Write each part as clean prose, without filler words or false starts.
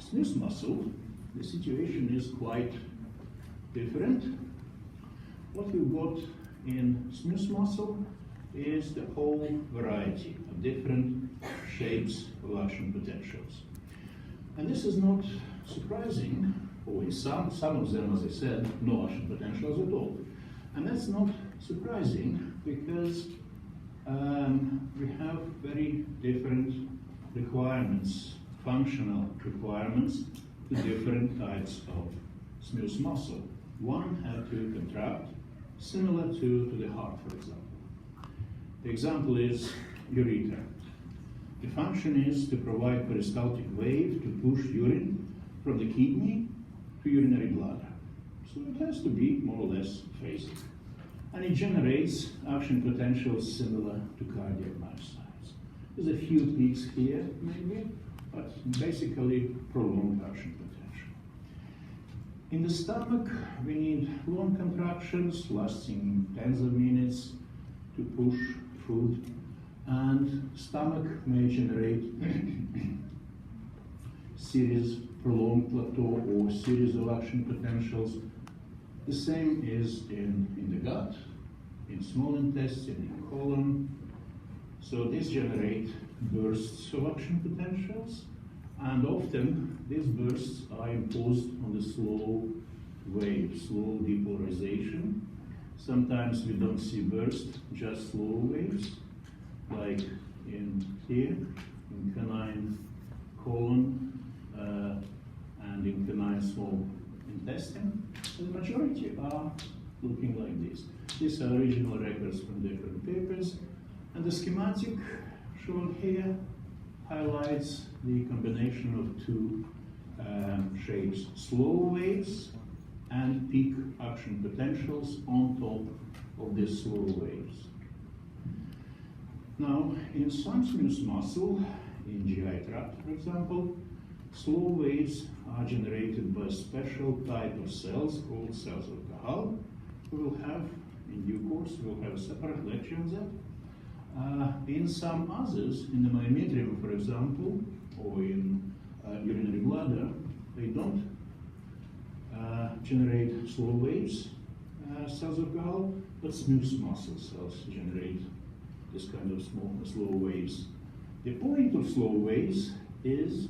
smooth muscle, the situation is quite different. What we've got in smooth muscle is the whole variety of different shapes of action potentials. And this is not surprising, or in some of them, as I said, no action potentials at all. And that's not surprising because we have very different requirements, functional requirements to different types of smooth muscle. One had to contract similar to the heart, for example. The example is ureter. The function is to provide peristaltic wave to push urine from the kidney to urinary bladder. So it has to be more or less phasic. And it generates action potentials similar to cardiac myocytes. There's a few peaks here, maybe, but basically prolonged action potential. In the stomach, we need long contractions lasting tens of minutes to push food, and stomach may generate prolonged plateau or series of action potentials. The same is in the gut, in small intestine, in colon. So these generate bursts of action potentials, and often these bursts are imposed on the slow wave, slow depolarization. Sometimes we don't see bursts, just slow waves, like in here, in canine colon, and in canine small intestine. The majority are looking like this. These are original records from different papers, and the schematic shown here highlights the combination of two shapes, slow waves and peak action potentials on top of these slow waves. Now, in some smooth muscle, in GI tract, for example, slow waves are generated by a special type of cells called cells of Gall. We will have, in due course, we'll have a separate lecture on that. In some others, in the myometrium, for example, or in urinary bladder, they don't generate slow waves, cells of Gall, but smooth muscle cells generate this kind of slow waves. The point of slow waves is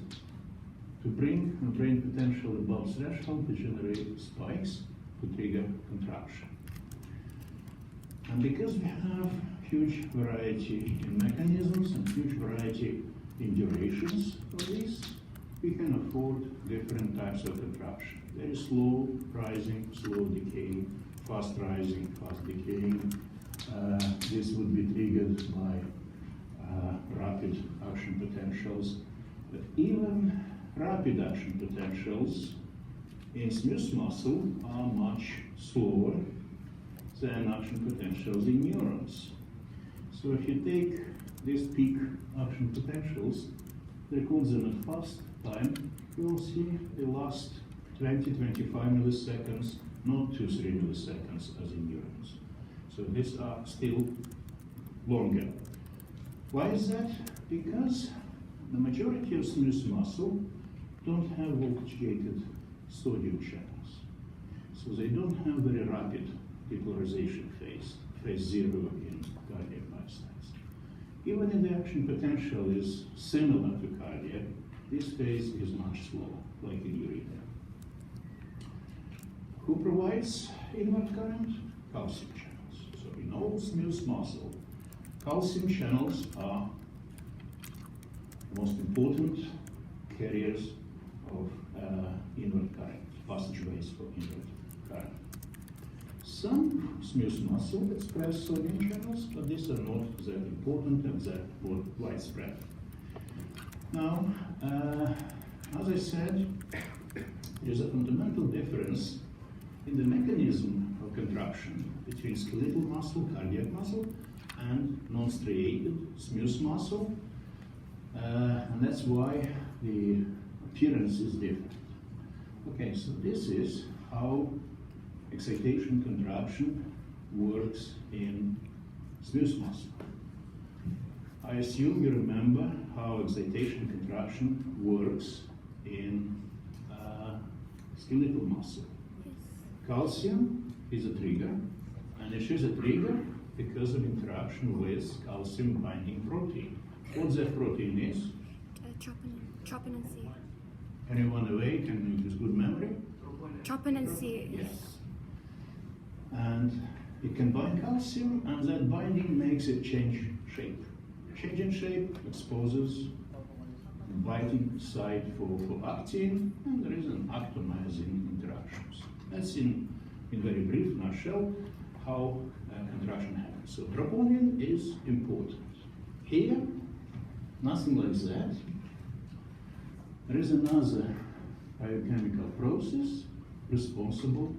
to bring a brain potential above threshold to generate spikes to trigger contraction. And because we have huge variety in mechanisms and huge variety in durations of these, we can afford different types of contraction. Very slow rising, slow decaying, fast rising, fast decaying. This would be triggered by rapid action potentials. But even rapid action potentials in smooth muscle are much slower than action potentials in neurons. So if you take these peak action potentials, record them at fast time, you will see they last 20-25 milliseconds, not 2-3 milliseconds as in neurons. So these are still longer. Why is that? Because the majority of smooth muscle don't have voltage-gated sodium channels. So they don't have very rapid depolarization phase 0 in cardiac myocytes. Even if the action potential is similar to cardiac, this phase is much slower, like in ureter. Who provides inward current? Calcium channels. So in all smooth muscle, calcium channels are the most important carriers of inward current, passageways for inward current. Some smooth muscle express sodium channels, but these are not that important and that widespread. Now, as I said, there is a fundamental difference in the mechanism of contraction between skeletal muscle, cardiac muscle, and non-striated smooth muscle, and that's why the appearance is different. Okay, so this is how excitation contraction works in smooth muscle. I assume you remember how excitation contraction works in skeletal muscle. Calcium is a trigger, and it is a trigger because of interaction with calcium binding protein. What that protein is? Tropinin C. Anyone awake and with good memory? Tropinin C. Yes. And it can bind calcium, and that binding makes it change shape. Changing shape exposes the binding site for actin, and there is an actomyosin interactions. That's in very brief nutshell how contraction happens. So troponin is important. Here, nothing like that. There is another biochemical process responsible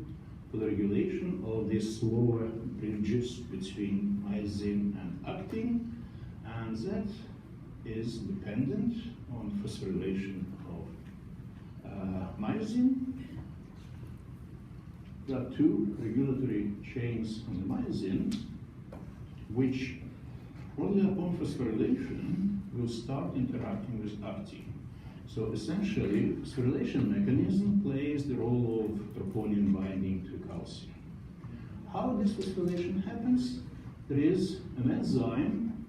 for the regulation of these slower bridges between myosin and actin, and that is dependent on phosphorylation of myosin. There are two regulatory chains on the myosin, which only upon phosphorylation will start interacting with actin. So essentially, phosphorylation mechanism plays the role of troponin binding to calcium. How this phosphorylation happens? There is an enzyme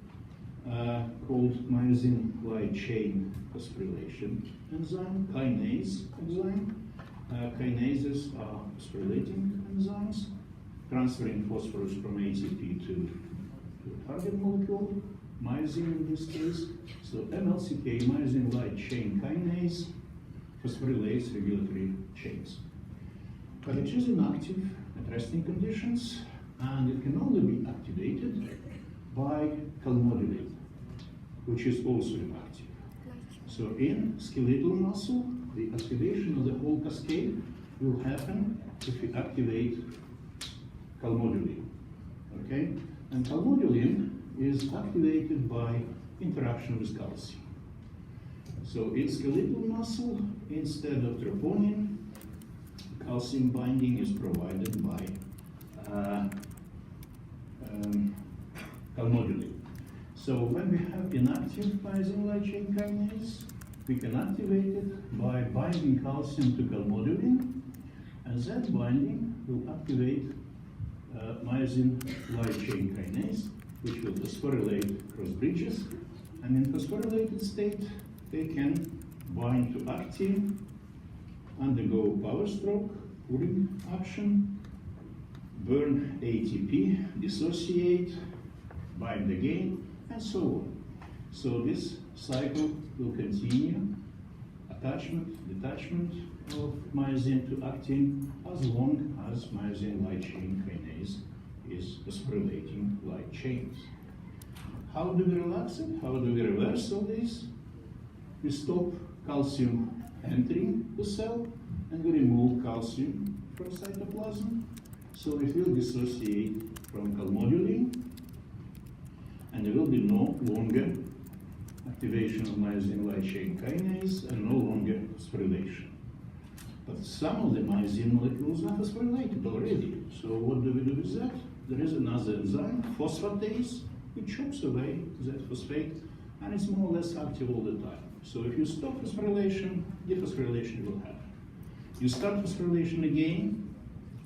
called myosin light chain phosphorylation enzyme, kinase enzyme. Kinases are phosphorylating enzymes, transferring phosphorus from ATP to a target molecule, myosin in this case. So MLCK, myosin light chain kinase, phosphorylates regulatory chains. But it is inactive at resting conditions, and it can only be activated by calmodulin, which is also inactive. So in skeletal muscle, the activation of the whole cascade will happen if you activate calmodulin. Okay? And calmodulin is activated by interaction with calcium. So in skeletal muscle, instead of troponin, calcium binding is provided by calmodulin. So when we have inactive myosin light chain kinase, we can activate it by binding calcium to calmodulin, and that binding will activate myosin light chain kinase, which will phosphorylate cross bridges, and in phosphorylated state, they can bind to actin, undergo power stroke, Kourig action, burn ATP, dissociate, bind again, and so on. So this cycle will continue, attachment, detachment of myosin to actin, as long as myosin light chain kinase is phosphorylating light chains. How do we relax it? How do we reverse all this? We stop calcium entering the cell, and we remove calcium from cytoplasm. So it will dissociate from calmodulin, and there will be no longer activation of myosin light chain kinase and no longer phosphorylation. But some of the myosin molecules are phosphorylated already. So what do we do with that? There is another enzyme, phosphatase, which chops away that phosphate, and it's more or less active all the time. So if you stop phosphorylation, dephosphorylation will happen. You start phosphorylation again,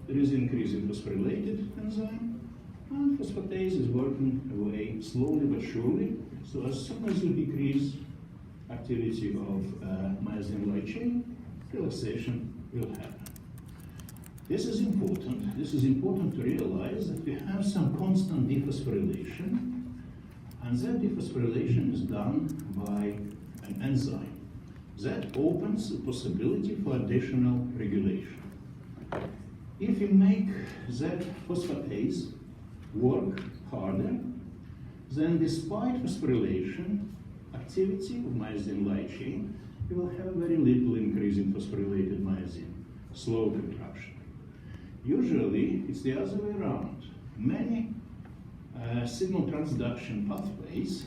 there is increase in phosphorylated enzyme, and phosphatase is working away slowly but surely. So as soon as you decrease activity of myosin light chain, relaxation will happen. This is important. This is important to realize that we have some constant dephosphorylation, and that dephosphorylation is done by an enzyme. That opens the possibility for additional regulation. If you make that phosphatase work harder, then despite phosphorylation activity of myosin light chain, you will have very little increase in phosphorylated myosin, slow contraction. Usually, it's the other way around. Many signal transduction pathways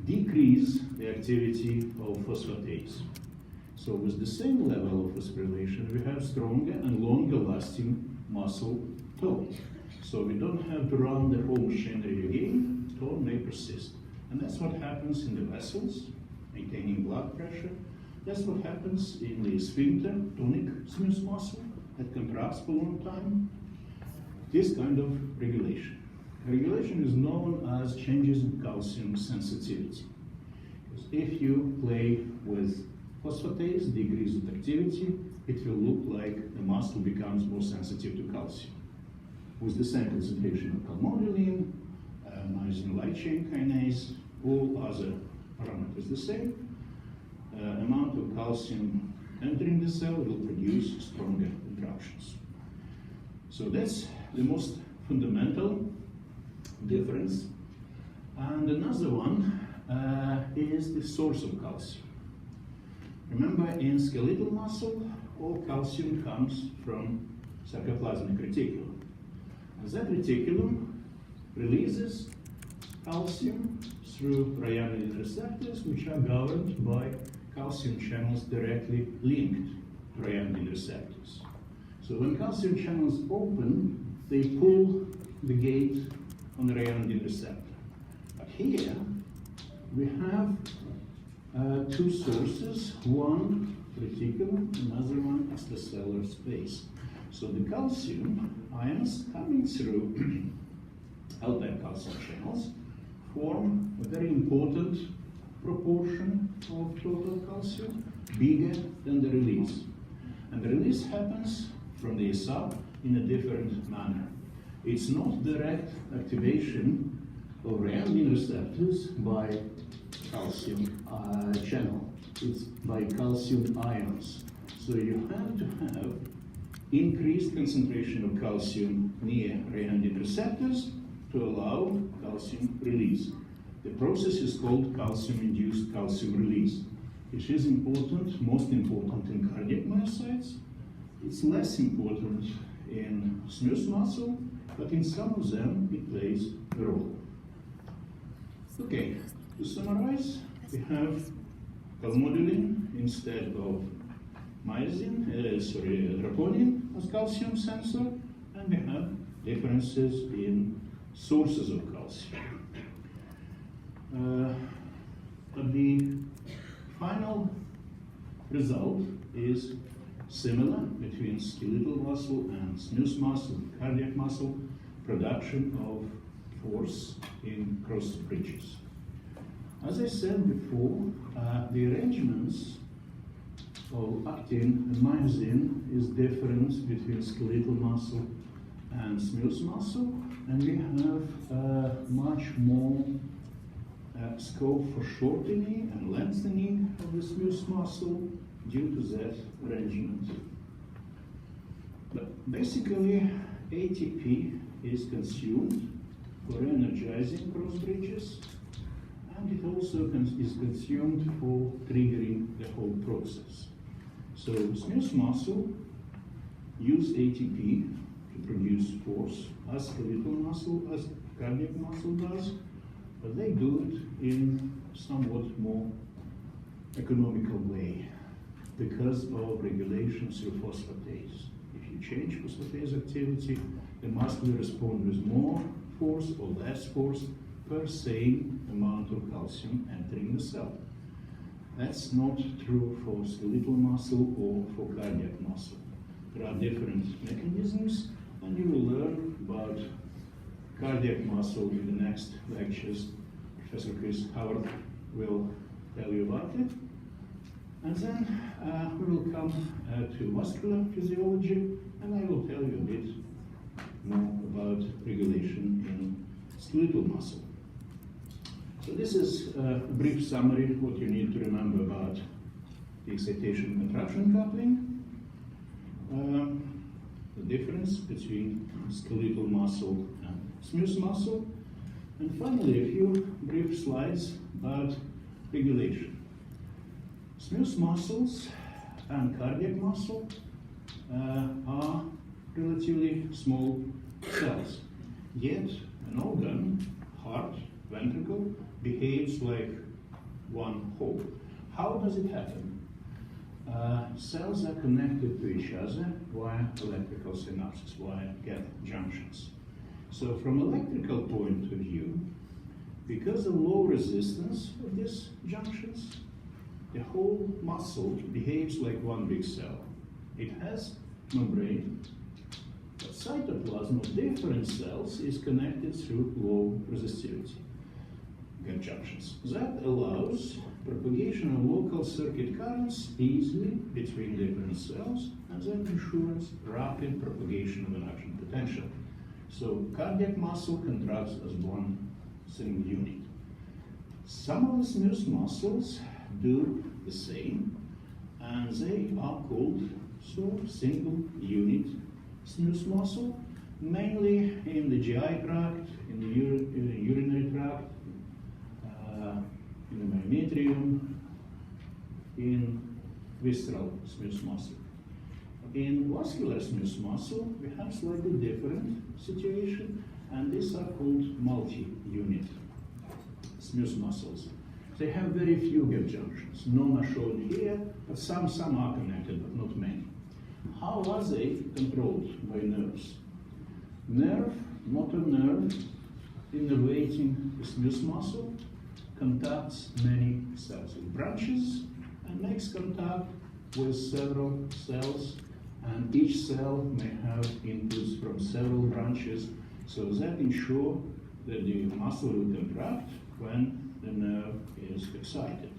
decrease the activity of phosphatase. So with the same level of phosphorylation, we have stronger and longer lasting muscle tone. So we don't have to run the whole machinery again, tone may persist. And that's what happens in the vessels, maintaining blood pressure, That's what happens in the sphincter, tonic smooth muscle that contracts for a long time. This kind of regulation. Regulation is known as changes in calcium sensitivity. Because if you play with phosphatase, decrease its activity, it will look like the muscle becomes more sensitive to calcium. With the same concentration of calmodulin, myosin light chain kinase, all other parameters the same, amount of calcium entering the cell will produce stronger interruptions. So that's the most fundamental difference. And another one is the source of calcium. Remember, in skeletal muscle, all calcium comes from sarcoplasmic reticulum. And that reticulum releases calcium through ryanodine receptors, which are governed by calcium channels directly linked to ryanodine receptors. So when calcium channels open, they pull the gate on the ryanodine receptor. But here we have two sources, one reticulum, another one extracellular space. So the calcium ions coming through L-type calcium channels form a very important proportion of total calcium, bigger than the release. And the release happens from the sub in a different manner. It's not direct activation of ryanodine receptors by calcium channel. It's by calcium ions. So you have to have increased concentration of calcium near ryanodine receptors to allow calcium release. The process is called calcium-induced calcium release, which is important, most important in cardiac myocytes. It's less important in smooth muscle, but in some of them it plays a role. Okay, to summarize, we have calmodulin instead of troponin as calcium sensor, and we have differences in sources of calcium. But the final result is similar between skeletal muscle and smooth muscle, cardiac muscle, production of force in cross bridges. As I said before, the arrangements of actin and myosin is different between skeletal muscle and smooth muscle, and we have much more scope for shortening and lengthening of the smooth muscle due to that arrangement. But basically, ATP is consumed for energizing cross bridges, and it also is consumed for triggering the whole process. So smooth muscle use ATP to produce force, as skeletal muscle, as cardiac muscle does, but they do it in somewhat more economical way because of regulation through phosphatase. If you change phosphatase activity, the muscle will respond with more force or less force per same amount of calcium entering the cell. That's not true for skeletal muscle or for cardiac muscle. There are different mechanisms, and you will learn about cardiac muscle in the next lectures. Professor Chris Howard will tell you about it. And then we will come to vascular physiology, and I will tell you a bit more about regulation in skeletal muscle. So this is a brief summary of what you need to remember about the excitation and contraction coupling, the difference between skeletal muscle and smooth muscle, and finally a few brief slides about regulation. Smooth muscles and cardiac muscle are relatively small cells, yet an organ, heart, ventricle, behaves like one whole. How does it happen? Cells are connected to each other via electrical synapses, via gap junctions. So from electrical point of view, because of low resistance of these junctions, the whole muscle behaves like one big cell. It has membrane, but cytoplasm of different cells is connected through low resistivity gap junctions. That allows propagation of local circuit currents easily between different cells, and that ensures rapid propagation of an action potential. So cardiac muscle contracts as one single unit. Some of the smooth muscles do the same, and they are called single unit smooth muscle, mainly in the GI tract, in the urinary tract, in the myometrium, in visceral smooth muscle. In vascular smooth muscle, we have slightly different situation, and these are called multi-unit smooth muscles. They have very few gap junctions. None are shown here, but some are connected, but not many. How are they controlled by nerves? Motor nerve, innervating the smooth muscle, contacts many cells. It branches and makes contact with several cells, and each cell may have inputs from several branches, so that ensure that the muscle will contract when the nerve is excited.